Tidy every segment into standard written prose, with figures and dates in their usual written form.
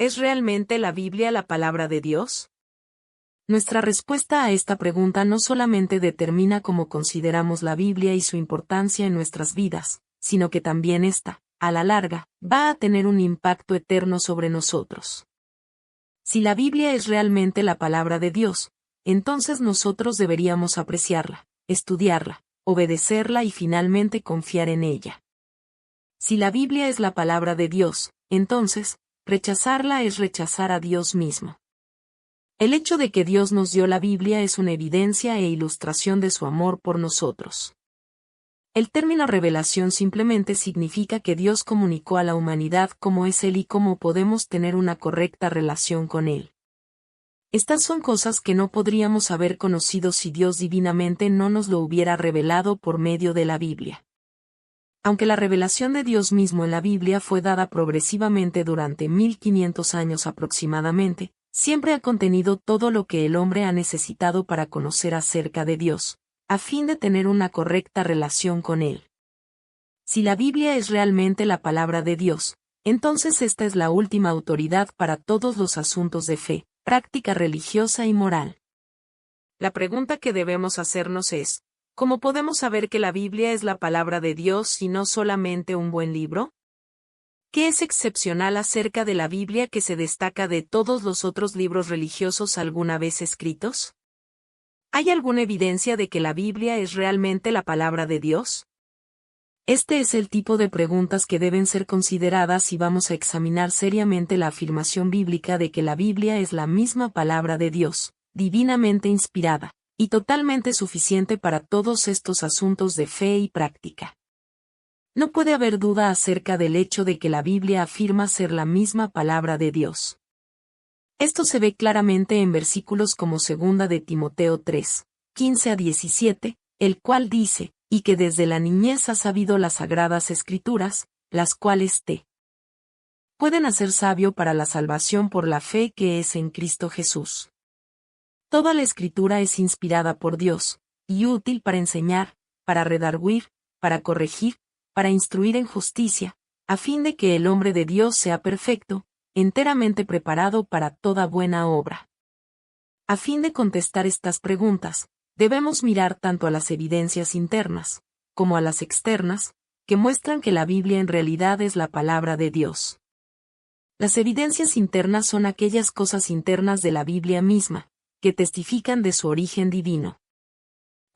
¿Es realmente la Biblia la palabra de Dios? Nuestra respuesta a esta pregunta no solamente determina cómo consideramos la Biblia y su importancia en nuestras vidas, sino que también esta, a la larga, va a tener un impacto eterno sobre nosotros. Si la Biblia es realmente la palabra de Dios, entonces nosotros deberíamos apreciarla, estudiarla, obedecerla y finalmente confiar en ella. Si la Biblia es la palabra de Dios, entonces, rechazarla es rechazar a Dios mismo. El hecho de que Dios nos dio la Biblia es una evidencia e ilustración de su amor por nosotros. El término revelación simplemente significa que Dios comunicó a la humanidad cómo es Él y cómo podemos tener una correcta relación con Él. Estas son cosas que no podríamos haber conocido si Dios divinamente no nos lo hubiera revelado por medio de la Biblia. Aunque la revelación de Dios mismo en la Biblia fue dada progresivamente durante 1500 años aproximadamente, siempre ha contenido todo lo que el hombre ha necesitado para conocer acerca de Dios, a fin de tener una correcta relación con Él. Si la Biblia es realmente la palabra de Dios, entonces esta es la última autoridad para todos los asuntos de fe, práctica religiosa y moral. La pregunta que debemos hacernos es, ¿cómo podemos saber que la Biblia es la palabra de Dios y no solamente un buen libro? ¿Qué es excepcional acerca de la Biblia que se destaca de todos los otros libros religiosos alguna vez escritos? ¿Hay alguna evidencia de que la Biblia es realmente la palabra de Dios? Este es el tipo de preguntas que deben ser consideradas si vamos a examinar seriamente la afirmación bíblica de que la Biblia es la misma palabra de Dios, divinamente inspirada, y totalmente suficiente para todos estos asuntos de fe y práctica. No puede haber duda acerca del hecho de que la Biblia afirma ser la misma palabra de Dios. Esto se ve claramente en versículos como 2 de Timoteo 3, 15 a 17, el cual dice, y que desde la niñez has sabido las sagradas escrituras, las cuales te pueden hacer sabio para la salvación por la fe que es en Cristo Jesús. Toda la escritura es inspirada por Dios, y útil para enseñar, para redarguir, para corregir, para instruir en justicia, a fin de que el hombre de Dios sea perfecto, enteramente preparado para toda buena obra. A fin de contestar estas preguntas, debemos mirar tanto a las evidencias internas, como a las externas, que muestran que la Biblia en realidad es la palabra de Dios. Las evidencias internas son aquellas cosas internas de la Biblia misma, que testifican de su origen divino.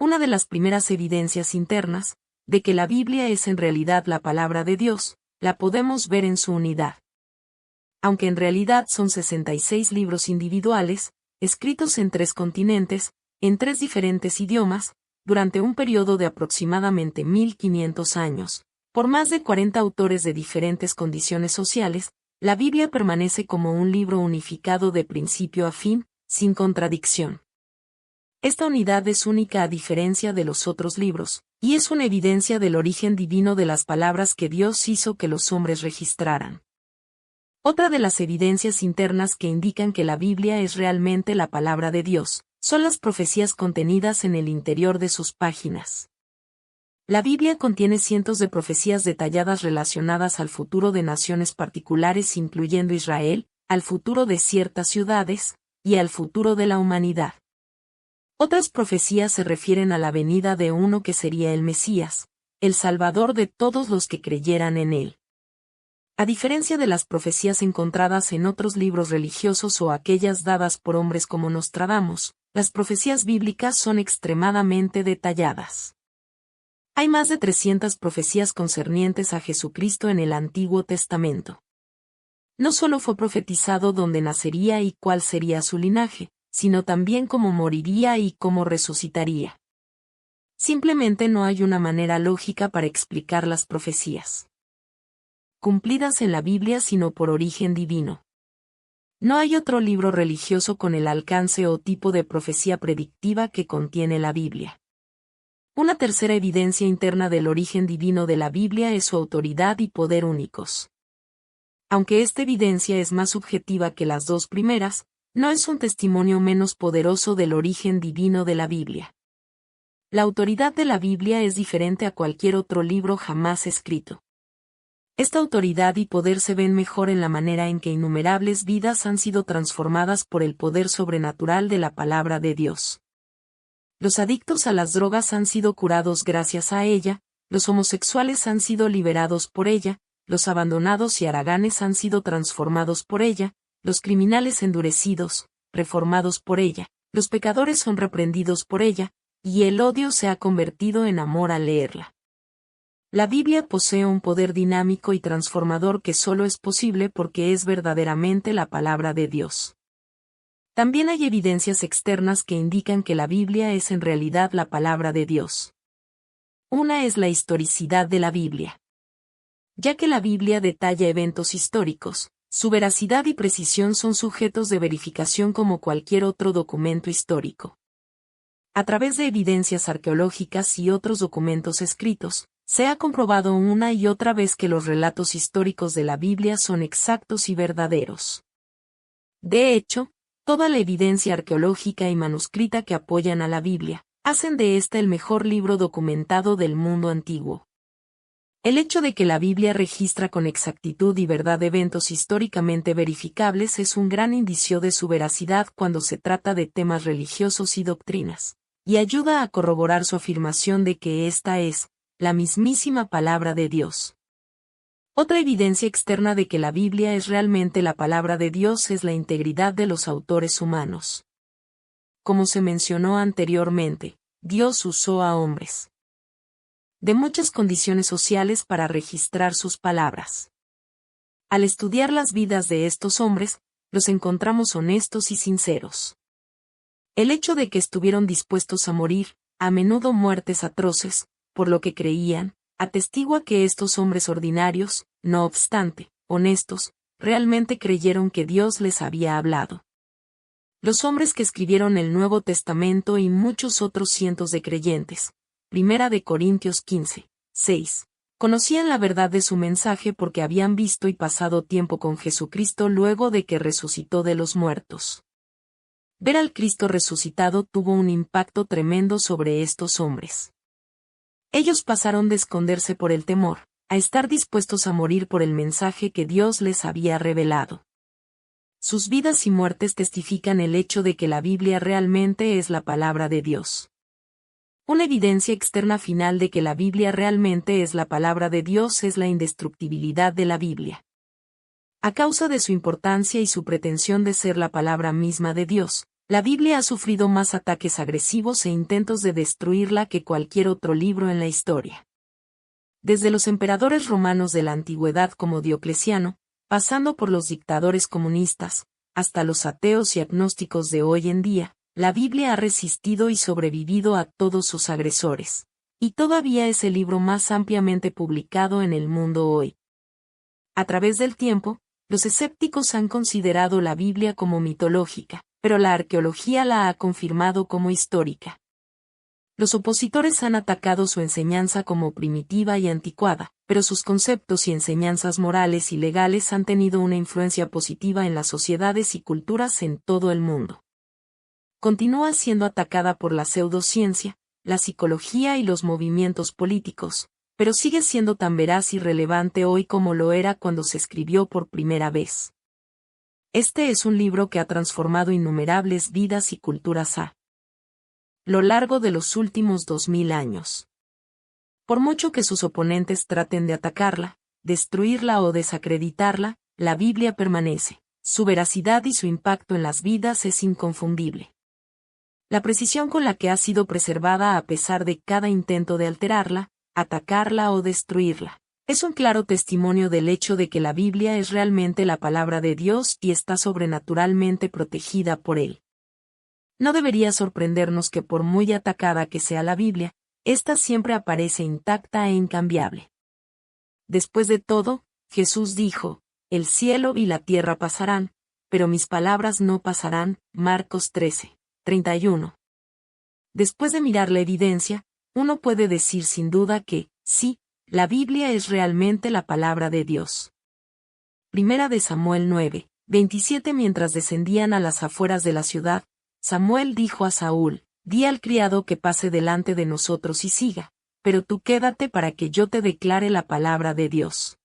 Una de las primeras evidencias internas, de que la Biblia es en realidad la palabra de Dios, la podemos ver en su unidad. Aunque en realidad son 66 libros individuales, escritos en 3 continentes, en 3 diferentes idiomas, durante un periodo de aproximadamente 1500 años, por más de 40 autores de diferentes condiciones sociales, la Biblia permanece como un libro unificado de principio a fin, sin contradicción. Esta unidad es única a diferencia de los otros libros, y es una evidencia del origen divino de las palabras que Dios hizo que los hombres registraran. Otra de las evidencias internas que indican que la Biblia es realmente la palabra de Dios, son las profecías contenidas en el interior de sus páginas. La Biblia contiene cientos de profecías detalladas relacionadas al futuro de naciones particulares incluyendo Israel, al futuro de ciertas ciudades, y al futuro de la humanidad. Otras profecías se refieren a la venida de uno que sería el Mesías, el Salvador de todos los que creyeran en él. A diferencia de las profecías encontradas en otros libros religiosos o aquellas dadas por hombres como Nostradamus, las profecías bíblicas son extremadamente detalladas. Hay más de 300 profecías concernientes a Jesucristo en el Antiguo Testamento. No solo fue profetizado dónde nacería y cuál sería su linaje, sino también cómo moriría y cómo resucitaría. Simplemente no hay una manera lógica para explicar las profecías cumplidas en la Biblia sino por origen divino. No hay otro libro religioso con el alcance o tipo de profecía predictiva que contiene la Biblia. Una tercera evidencia interna del origen divino de la Biblia es su autoridad y poder únicos. Aunque esta evidencia es más subjetiva que las 2 primeras, no es un testimonio menos poderoso del origen divino de la Biblia. La autoridad de la Biblia es diferente a cualquier otro libro jamás escrito. Esta autoridad y poder se ven mejor en la manera en que innumerables vidas han sido transformadas por el poder sobrenatural de la palabra de Dios. Los adictos a las drogas han sido curados gracias a ella, los homosexuales han sido liberados por ella, los abandonados y haraganes han sido transformados por ella, los criminales endurecidos, reformados por ella, los pecadores son reprendidos por ella, y el odio se ha convertido en amor al leerla. La Biblia posee un poder dinámico y transformador que solo es posible porque es verdaderamente la palabra de Dios. También hay evidencias externas que indican que la Biblia es en realidad la palabra de Dios. Una es la historicidad de la Biblia. Ya que la Biblia detalla eventos históricos, su veracidad y precisión son sujetos de verificación como cualquier otro documento histórico. A través de evidencias arqueológicas y otros documentos escritos, se ha comprobado una y otra vez que los relatos históricos de la Biblia son exactos y verdaderos. De hecho, toda la evidencia arqueológica y manuscrita que apoyan a la Biblia, hacen de ésta el mejor libro documentado del mundo antiguo. El hecho de que la Biblia registra con exactitud y verdad eventos históricamente verificables es un gran indicio de su veracidad cuando se trata de temas religiosos y doctrinas, y ayuda a corroborar su afirmación de que esta es la mismísima palabra de Dios. Otra evidencia externa de que la Biblia es realmente la palabra de Dios es la integridad de los autores humanos. Como se mencionó anteriormente, Dios usó a hombres de muchas condiciones sociales para registrar sus palabras. Al estudiar las vidas de estos hombres, los encontramos honestos y sinceros. El hecho de que estuvieron dispuestos a morir, a menudo muertes atroces, por lo que creían, atestigua que estos hombres ordinarios, no obstante, honestos, realmente creyeron que Dios les había hablado. Los hombres que escribieron el Nuevo Testamento y muchos otros cientos de creyentes, 1 Corintios 15, 6, conocían la verdad de su mensaje porque habían visto y pasado tiempo con Jesucristo luego de que resucitó de los muertos. Ver al Cristo resucitado tuvo un impacto tremendo sobre estos hombres. Ellos pasaron de esconderse por el temor, a estar dispuestos a morir por el mensaje que Dios les había revelado. Sus vidas y muertes testifican el hecho de que la Biblia realmente es la palabra de Dios. Una evidencia externa final de que la Biblia realmente es la palabra de Dios es la indestructibilidad de la Biblia. A causa de su importancia y su pretensión de ser la palabra misma de Dios, la Biblia ha sufrido más ataques agresivos e intentos de destruirla que cualquier otro libro en la historia. Desde los emperadores romanos de la antigüedad como Diocleciano, pasando por los dictadores comunistas, hasta los ateos y agnósticos de hoy en día, la Biblia ha resistido y sobrevivido a todos sus agresores, y todavía es el libro más ampliamente publicado en el mundo hoy. A través del tiempo, los escépticos han considerado la Biblia como mitológica, pero la arqueología la ha confirmado como histórica. Los opositores han atacado su enseñanza como primitiva y anticuada, pero sus conceptos y enseñanzas morales y legales han tenido una influencia positiva en las sociedades y culturas en todo el mundo. Continúa siendo atacada por la pseudociencia, la psicología y los movimientos políticos, pero sigue siendo tan veraz y relevante hoy como lo era cuando se escribió por primera vez. Este es un libro que ha transformado innumerables vidas y culturas a lo largo de los últimos 2000 años. Por mucho que sus oponentes traten de atacarla, destruirla o desacreditarla, la Biblia permanece. Su veracidad y su impacto en las vidas es inconfundible. La precisión con la que ha sido preservada a pesar de cada intento de alterarla, atacarla o destruirla, es un claro testimonio del hecho de que la Biblia es realmente la palabra de Dios y está sobrenaturalmente protegida por Él. No debería sorprendernos que por muy atacada que sea la Biblia, ésta siempre aparece intacta e incambiable. Después de todo, Jesús dijo, el cielo y la tierra pasarán, pero mis palabras no pasarán, Marcos 13, 31. Después de mirar la evidencia, uno puede decir sin duda que, sí, la Biblia es realmente la palabra de Dios. Primera de Samuel 9, 27. Mientras descendían a las afueras de la ciudad, Samuel dijo a Saúl, di al criado que pase delante de nosotros y siga, pero tú quédate para que yo te declare la palabra de Dios.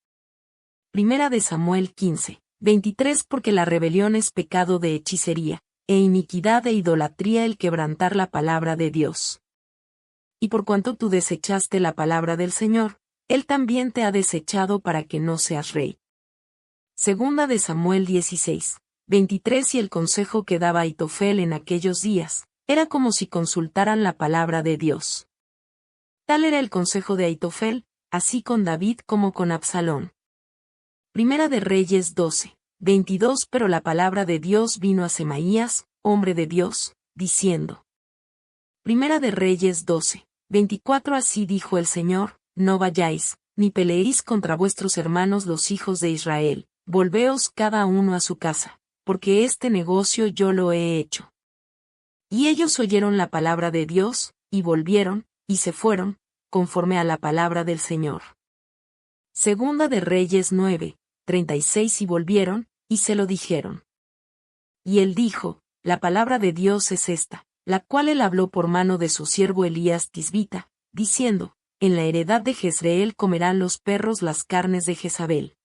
Primera de Samuel 15, 23 Porque la rebelión es pecado de hechicería, e iniquidad e idolatría el quebrantar la palabra de Dios. Y por cuanto tú desechaste la palabra del Señor, Él también te ha desechado para que no seas rey. Segunda de Samuel 16, 23 Y el consejo que daba Aitofel en aquellos días, era como si consultaran la palabra de Dios. Tal era el consejo de Aitofel, así con David como con Absalón. Primera de Reyes 12, 22 Pero la palabra de Dios vino a Semaías, hombre de Dios, diciendo. Primera de Reyes 12, 24 Así dijo el Señor, no vayáis, ni peleéis contra vuestros hermanos los hijos de Israel, volveos cada uno a su casa, porque este negocio yo lo he hecho. Y ellos oyeron la palabra de Dios, y volvieron, y se fueron, conforme a la palabra del Señor. Segunda de Reyes 9, 36 Y volvieron, y se lo dijeron. Y él dijo, la palabra de Dios es esta, la cual él habló por mano de su siervo Elías Tisbita, diciendo, en la heredad de Jezreel comerán los perros las carnes de Jezabel.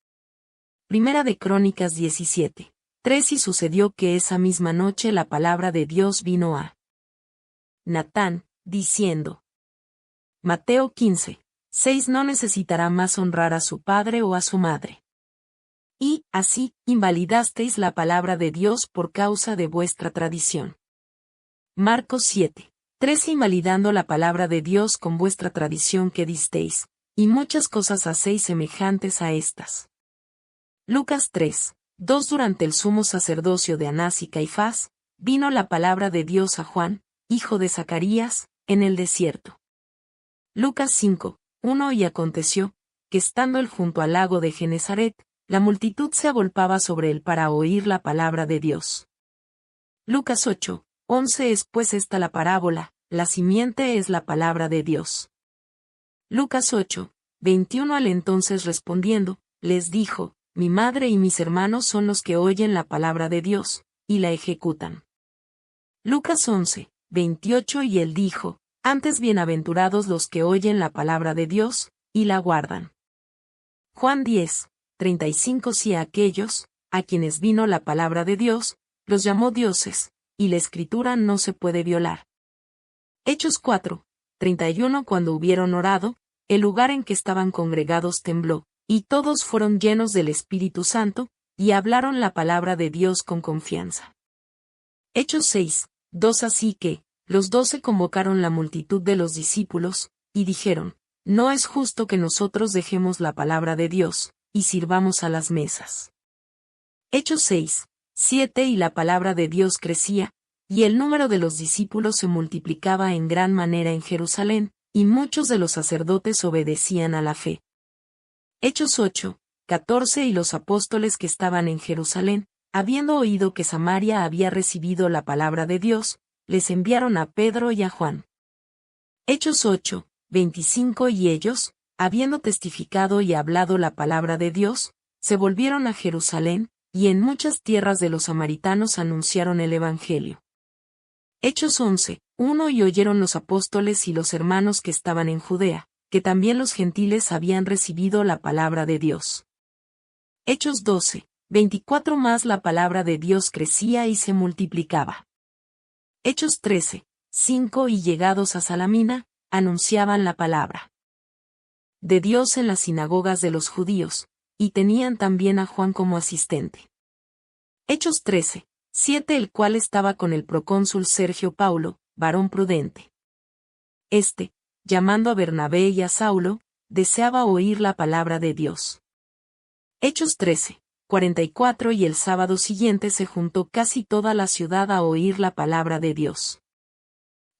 Primera de Crónicas 17, 3 Y sucedió que esa misma noche la palabra de Dios vino a Natán, diciendo. Mateo 15, 6 No necesitará más honrar a su padre o a su madre. Y, así, invalidasteis la palabra de Dios por causa de vuestra tradición. Marcos 7, 13 Invalidando la palabra de Dios con vuestra tradición que disteis, y muchas cosas hacéis semejantes a estas. Lucas 3, 2 Durante el sumo sacerdocio de Anás y Caifás, vino la palabra de Dios a Juan, hijo de Zacarías, en el desierto. Lucas 5, 1 Y aconteció, que estando él junto al lago de Genezaret, la multitud se agolpaba sobre él para oír la palabra de Dios. Lucas 8, 11 Es pues esta la parábola, la simiente es la palabra de Dios. Lucas 8, 21 Al entonces respondiendo, les dijo, mi madre y mis hermanos son los que oyen la palabra de Dios, y la ejecutan. Lucas 11, 28 Y él dijo, antes bienaventurados los que oyen la palabra de Dios, y la guardan. Juan 10, 35 Si a aquellos, a quienes vino la palabra de Dios, los llamó dioses, y la escritura no se puede violar. Hechos 4, 31 Cuando hubieron orado, el lugar en que estaban congregados tembló, y todos fueron llenos del Espíritu Santo, y hablaron la palabra de Dios con confianza. Hechos 6, 2 Así que, los 12 convocaron la multitud de los discípulos, y dijeron, no es justo que nosotros dejemos la palabra de Dios, y sirvamos a las mesas. Hechos 6, 7 Y la palabra de Dios crecía, y el número de los discípulos se multiplicaba en gran manera en Jerusalén, y muchos de los sacerdotes obedecían a la fe. Hechos 8, 14 Y los apóstoles que estaban en Jerusalén, habiendo oído que Samaria había recibido la palabra de Dios, les enviaron a Pedro y a Juan. Hechos 8, 25 Y ellos, habiendo testificado y hablado la palabra de Dios, se volvieron a Jerusalén, y en muchas tierras de los samaritanos anunciaron el Evangelio. Hechos 11, 1 Y oyeron los apóstoles y los hermanos que estaban en Judea, que también los gentiles habían recibido la palabra de Dios. Hechos 12, 24 Más la palabra de Dios crecía y se multiplicaba. Hechos 13, 5 Y llegados a Salamina, anunciaban la palabra de Dios en las sinagogas de los judíos, y tenían también a Juan como asistente. Hechos 13, 7 El cual estaba con el procónsul Sergio Paulo, varón prudente. Este, llamando a Bernabé y a Saulo, deseaba oír la palabra de Dios. Hechos 13, 44 Y el sábado siguiente se juntó casi toda la ciudad a oír la palabra de Dios.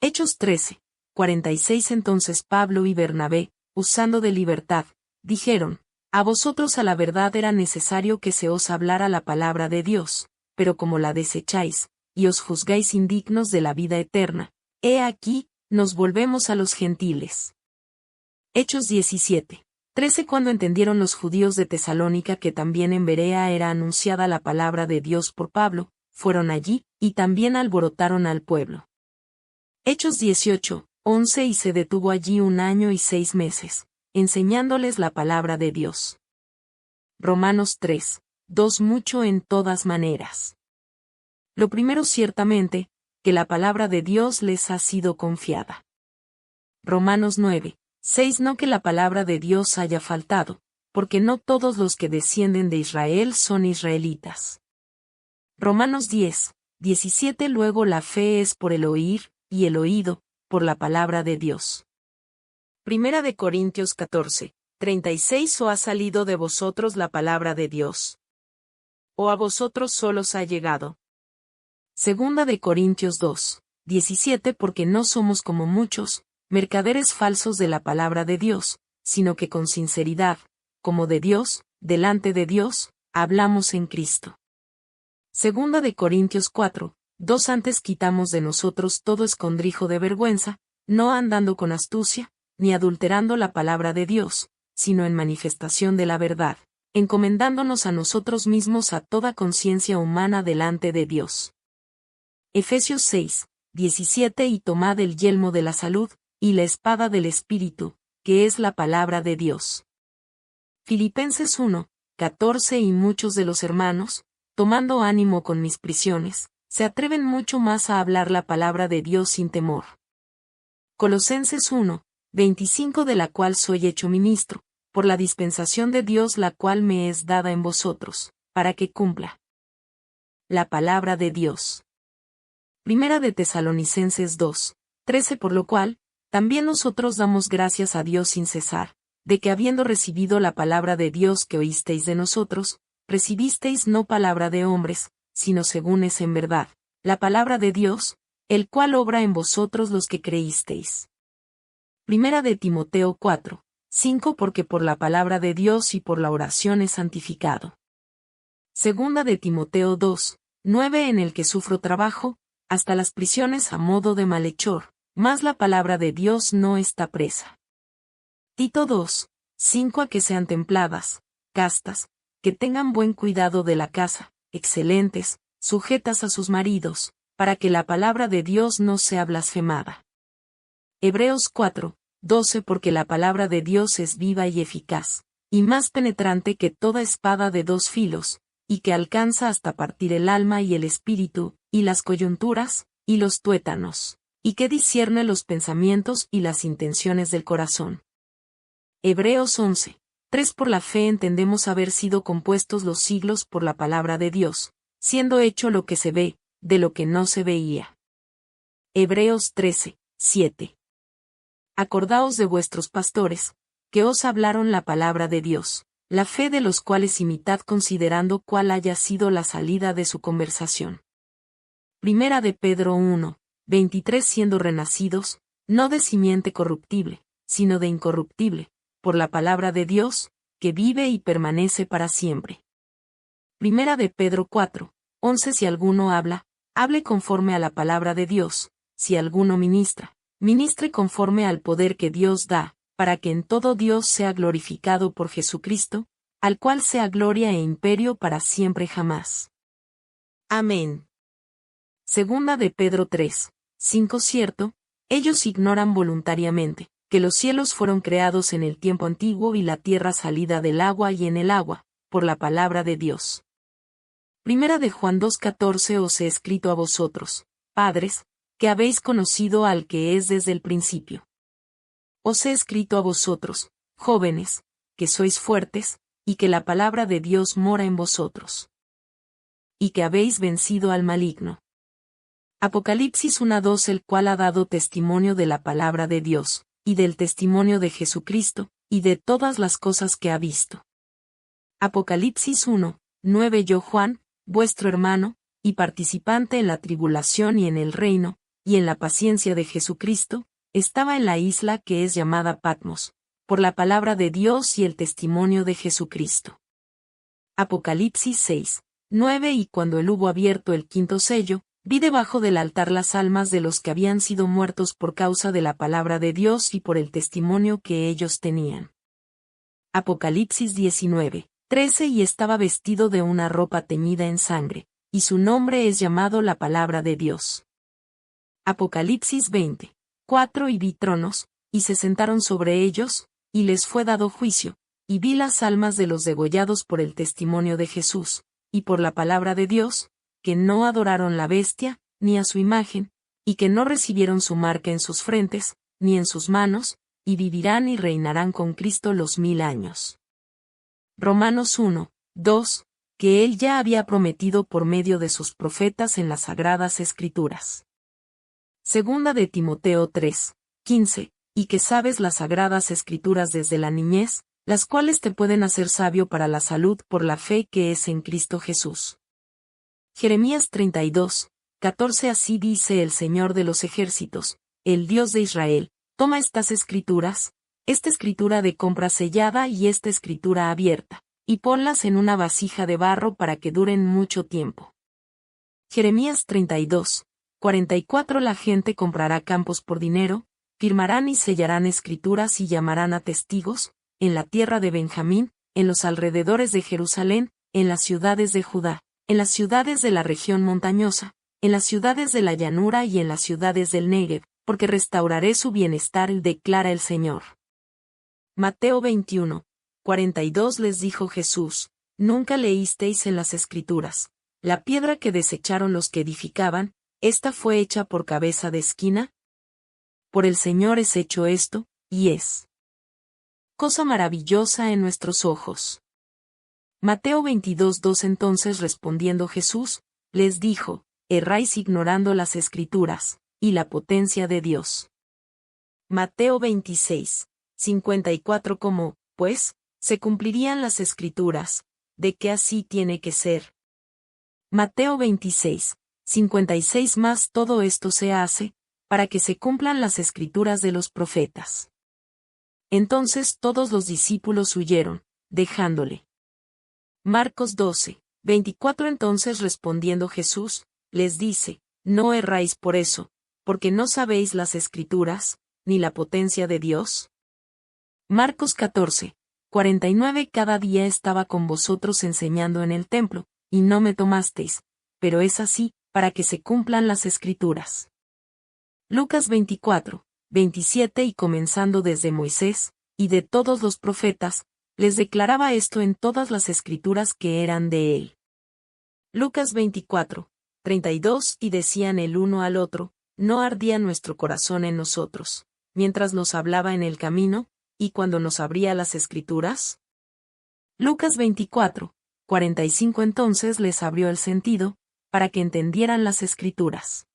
Hechos 13, 46 Entonces Pablo y Bernabé, usando de libertad, dijeron, a vosotros a la verdad era necesario que se os hablara la palabra de Dios, pero como la desecháis, y os juzgáis indignos de la vida eterna, he aquí, nos volvemos a los gentiles. Hechos 17, 13 Cuando entendieron los judíos de Tesalónica que también en Berea era anunciada la palabra de Dios por Pablo, fueron allí, y también alborotaron al pueblo. Hechos 18, 11 Y se detuvo allí 1 año y 6 meses, enseñándoles la palabra de Dios. Romanos 3, 2 mucho en todas maneras. Lo primero ciertamente, que la palabra de Dios les ha sido confiada. Romanos 9, 6 no que la palabra de Dios haya faltado, porque no todos los que descienden de Israel son israelitas. Romanos 10, 17 luego la fe es por el oír, y el oído, por la palabra de Dios. Primera de Corintios 14, 36 ¿O ha salido de vosotros la palabra de Dios? ¿O a vosotros solos ha llegado? Segunda de Corintios 2, 17 Porque no somos como muchos, mercaderes falsos de la palabra de Dios, sino que con sinceridad, como de Dios, delante de Dios, hablamos en Cristo. Segunda de Corintios 4, 2 Antes quitamos de nosotros todo escondrijo de vergüenza, no andando con astucia, ni adulterando la palabra de Dios, sino en manifestación de la verdad, encomendándonos a nosotros mismos a toda conciencia humana delante de Dios. Efesios 6, 17 Y tomad el yelmo de la salud, y la espada del Espíritu, que es la palabra de Dios. Filipenses 1, 14 Y muchos de los hermanos, tomando ánimo con mis prisiones, se atreven mucho más a hablar la palabra de Dios sin temor. Colosenses 1, 25 De la cual soy hecho ministro, por la dispensación de Dios la cual me es dada en vosotros, para que cumpla la palabra de Dios. Primera de Tesalonicenses 2, 13 Por lo cual, también nosotros damos gracias a Dios sin cesar, de que habiendo recibido la palabra de Dios que oísteis de nosotros, recibisteis no palabra de hombres, sino según es en verdad, la palabra de Dios, el cual obra en vosotros los que creísteis. Primera de Timoteo 4, 5 Porque por la palabra de Dios y por la oración es santificado. Segunda de Timoteo 2, 9 En el que sufro trabajo, hasta las prisiones a modo de malhechor, mas la palabra de Dios no está presa. Tito 2, 5 A que sean templadas, castas, que tengan buen cuidado de la casa, excelentes, sujetas a sus maridos, para que la palabra de Dios no sea blasfemada. Hebreos 4, 12 Porque la palabra de Dios es viva y eficaz, y más penetrante que toda espada de dos filos, y que alcanza hasta partir el alma y el espíritu, y las coyunturas, y los tuétanos, y que discierne los pensamientos y las intenciones del corazón. Hebreos 11, 3 Por la fe entendemos haber sido compuestos los siglos por la palabra de Dios, siendo hecho lo que se ve, de lo que no se veía. Hebreos 13, 7 Acordaos de vuestros pastores, que os hablaron la palabra de Dios, la fe de los cuales imitad considerando cuál haya sido la salida de su conversación. Primera de Pedro 1, 23 Siendo renacidos, no de simiente corruptible, sino de incorruptible, por la palabra de Dios, que vive y permanece para siempre. Primera de Pedro 4, 11 Si alguno habla, hable conforme a la palabra de Dios, si alguno ministra, ministre conforme al poder que Dios da, para que en todo Dios sea glorificado por Jesucristo, al cual sea gloria e imperio para siempre jamás. Amén. Segunda de Pedro 3, 5 Cierto, ellos ignoran voluntariamente, que los cielos fueron creados en el tiempo antiguo y la tierra salida del agua y en el agua, por la palabra de Dios. Primera de Juan 2:14 Os he escrito a vosotros, padres, que habéis conocido al que es desde el principio. Os he escrito a vosotros, jóvenes, que sois fuertes, y que la palabra de Dios mora en vosotros. Y que habéis vencido al maligno. Apocalipsis 1:2 El cual ha dado testimonio de la palabra de Dios, y del testimonio de Jesucristo, y de todas las cosas que ha visto. Apocalipsis 1:9 Yo Juan, vuestro hermano, y participante en la tribulación y en el reino, y en la paciencia de Jesucristo, estaba en la isla que es llamada Patmos, por la palabra de Dios y el testimonio de Jesucristo. Apocalipsis 6:9 Y cuando él hubo abierto el quinto sello, vi debajo del altar las almas de los que habían sido muertos por causa de la palabra de Dios y por el testimonio que ellos tenían. Apocalipsis 19:13 Y estaba vestido de una ropa teñida en sangre, y su nombre es llamado la palabra de Dios. Apocalipsis 20:4 Y vi tronos, y se sentaron sobre ellos, y les fue dado juicio, y vi las almas de los degollados por el testimonio de Jesús, y por la palabra de Dios, que no adoraron la bestia, ni a su imagen, y que no recibieron su marca en sus frentes, ni en sus manos, y vivirán y reinarán con Cristo los 1000 años. Romanos 1, 2, que Él ya había prometido por medio de sus profetas en las Sagradas Escrituras. Segunda de Timoteo 3, 15, y que sabes las Sagradas Escrituras desde la niñez, las cuales te pueden hacer sabio para la salud por la fe que es en Cristo Jesús. Jeremías 32, 14. Así dice el Señor de los ejércitos, el Dios de Israel, toma estas escrituras, esta escritura de compra sellada y esta escritura abierta, y ponlas en una vasija de barro para que duren mucho tiempo. Jeremías 32, 44. La gente comprará campos por dinero, firmarán y sellarán escrituras y llamarán a testigos, en la tierra de Benjamín, en los alrededores de Jerusalén, en las ciudades de Judá, en las ciudades de la región montañosa, en las ciudades de la llanura y en las ciudades del Negev, porque restauraré su bienestar, declara el Señor. Mateo 21, 42. Les dijo Jesús, ¿nunca leísteis en las Escrituras, la piedra que desecharon los que edificaban, esta fue hecha por cabeza de esquina? Por el Señor es hecho esto, y es cosa maravillosa en nuestros ojos. Mateo 22, 2. Entonces respondiendo Jesús, les dijo, erráis ignorando las Escrituras, y la potencia de Dios. Mateo 26, 54. ¿Cómo, pues, se cumplirían las Escrituras, de que así tiene que ser? Mateo 26, 56. Más todo esto se hace, para que se cumplan las Escrituras de los profetas. Entonces todos los discípulos huyeron, dejándole. Marcos 12, 24. Entonces respondiendo Jesús, les dice, no erráis por eso, porque no sabéis las Escrituras, ni la potencia de Dios. Marcos 14, 49. Cada día estaba con vosotros enseñando en el templo, y no me tomasteis, pero es así, para que se cumplan las Escrituras. Lucas 24, 27. Y comenzando desde Moisés, y de todos los profetas, les declaraba esto en todas las Escrituras que eran de él. Lucas 24, 32. Y decían el uno al otro, ¿no ardía nuestro corazón en nosotros, mientras nos hablaba en el camino, y cuando nos abría las Escrituras? Lucas 24, 45. Entonces les abrió el sentido, para que entendieran las Escrituras.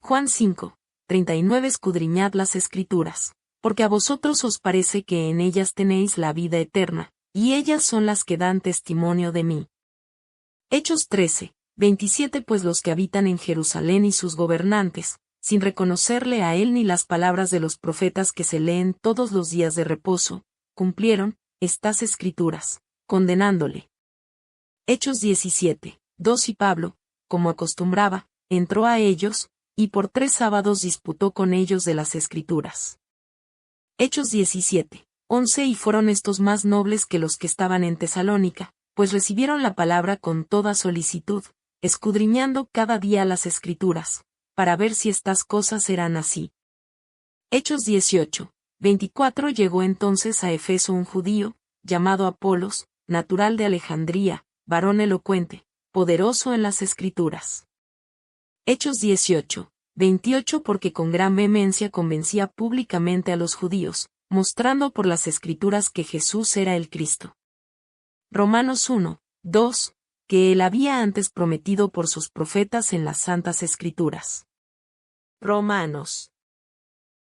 Juan 5, 39. Escudriñad las Escrituras, porque a vosotros os parece que en ellas tenéis la vida eterna, y ellas son las que dan testimonio de mí. Hechos 13, 27. Pues los que habitan en Jerusalén y sus gobernantes, sin reconocerle a él ni las palabras de los profetas que se leen todos los días de reposo, cumplieron estas Escrituras, condenándole. Hechos 17, 2. Y Pablo, como acostumbraba, entró a ellos, y por 3 sábados disputó con ellos de las Escrituras. Hechos 17, 11. Y fueron estos más nobles que los que estaban en Tesalónica, pues recibieron la palabra con toda solicitud, escudriñando cada día las Escrituras, para ver si estas cosas eran así. Hechos 18, 24. Llegó entonces a Efeso un judío, llamado Apolos, natural de Alejandría, varón elocuente, poderoso en las Escrituras. Hechos 18, 28. Porque con gran vehemencia convencía públicamente a los judíos, mostrando por las Escrituras que Jesús era el Cristo. Romanos 1, 2. Que él había antes prometido por sus profetas en las Santas Escrituras. Romanos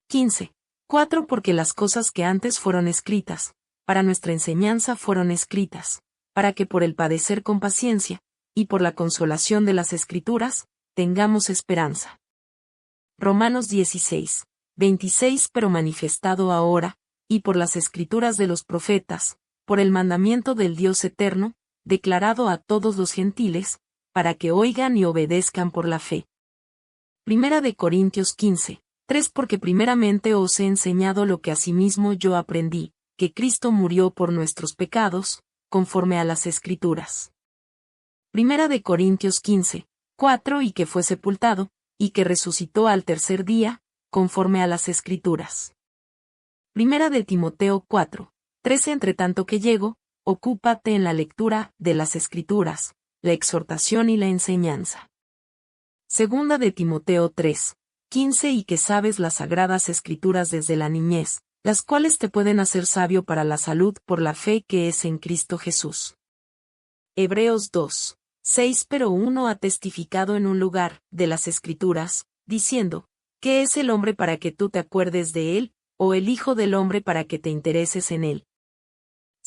15, 4. Porque las cosas que antes fueron escritas, para nuestra enseñanza fueron escritas, para que por el padecer con paciencia, y por la consolación de las Escrituras, tengamos esperanza. Romanos 16, 26. Pero manifestado ahora, y por las Escrituras de los profetas, por el mandamiento del Dios eterno, declarado a todos los gentiles, para que oigan y obedezcan por la fe. Primera de Corintios 15, 3. Porque primeramente os he enseñado lo que asimismo yo aprendí, que Cristo murió por nuestros pecados, conforme a las Escrituras. Primera de Corintios 15, 4. Y que fue sepultado, y que resucitó al tercer día, conforme a las Escrituras. Primera de Timoteo 4, 13. Entre tanto que llego, ocúpate en la lectura de las Escrituras, la exhortación y la enseñanza. Segunda de Timoteo 3, 15. Y que sabes las sagradas Escrituras desde la niñez, las cuales te pueden hacer sabio para la salud por la fe que es en Cristo Jesús. Hebreos 2, 6. Pero uno ha testificado en un lugar de las Escrituras, diciendo, ¿qué es el hombre para que tú te acuerdes de él, o el hijo del hombre para que te intereses en él?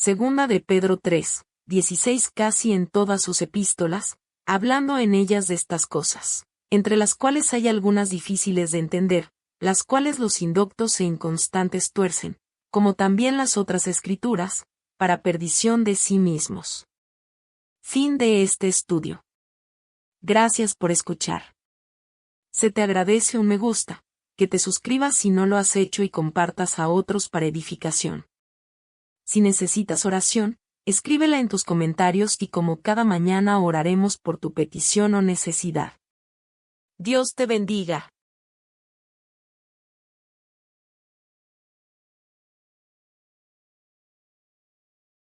Segunda de Pedro 3, 16. Casi en todas sus epístolas, hablando en ellas de estas cosas, entre las cuales hay algunas difíciles de entender, las cuales los indoctos e inconstantes tuercen, como también las otras Escrituras, para perdición de sí mismos. Fin de este estudio. Gracias por escuchar. Se te agradece un me gusta, que te suscribas si no lo has hecho y compartas a otros para edificación. Si necesitas oración, escríbela en tus comentarios y como cada mañana oraremos por tu petición o necesidad. Dios te bendiga.